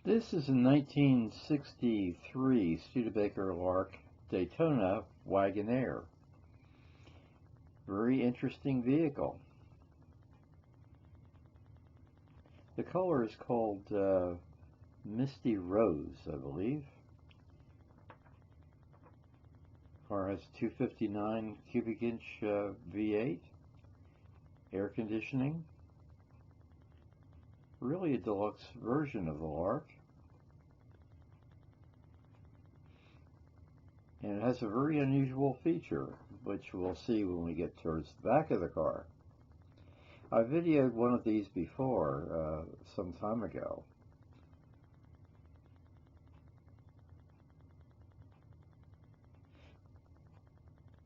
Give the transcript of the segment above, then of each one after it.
This is a 1963 Studebaker Lark Daytona Wagonaire. Very interesting vehicle. The color is called Misty Rose, I believe. Car has 259 cubic inch V8, air conditioning. Really a deluxe version of the Lark. And it has a very unusual feature, which we'll see when we get towards the back of the car. I videoed one of these before, some time ago.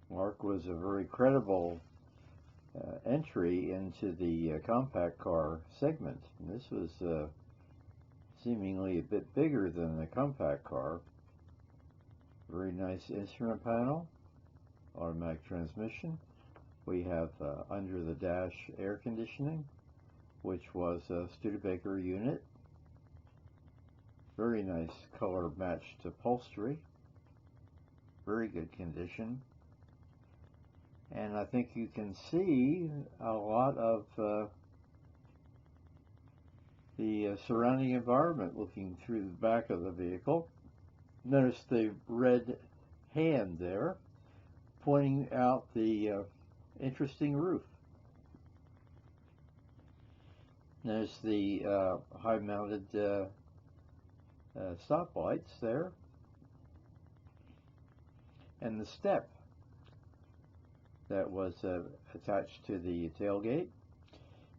Lark was a very credible entry into the compact car segment. And this was seemingly a bit bigger than the compact car. Very nice instrument panel, automatic transmission. We have under the dash air conditioning, which was a Studebaker unit. Very nice color matched upholstery. Very good condition. And I think you can see a lot of the surrounding environment looking through the back of the vehicle. Notice the red hand there pointing out the interesting roof. Notice the high-mounted stoplights there, and the step that was attached to the tailgate.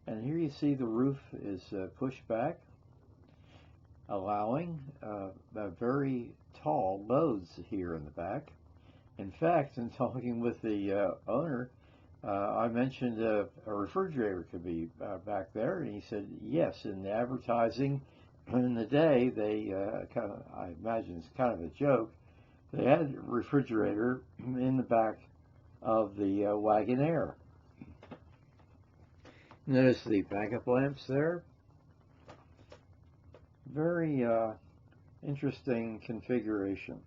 And here you see the roof is pushed back, allowing very tall loads here in the back. In fact, in talking with the owner, I mentioned a refrigerator could be back there, and he said yes. In the advertising in the day, they I imagine it's kind of a joke, they had a refrigerator in the back of the Wagonaire. Notice the backup lamps there. Very interesting configuration.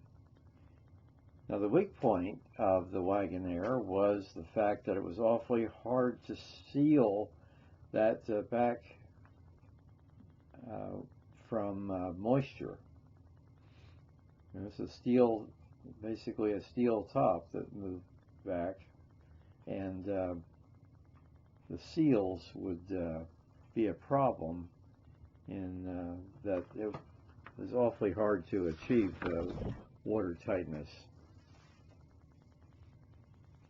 Now, the weak point of the Wagonaire was the fact that it was awfully hard to seal that back from moisture. There's a steel, basically a steel top that moved back, and the seals would be a problem in that it was awfully hard to achieve water tightness.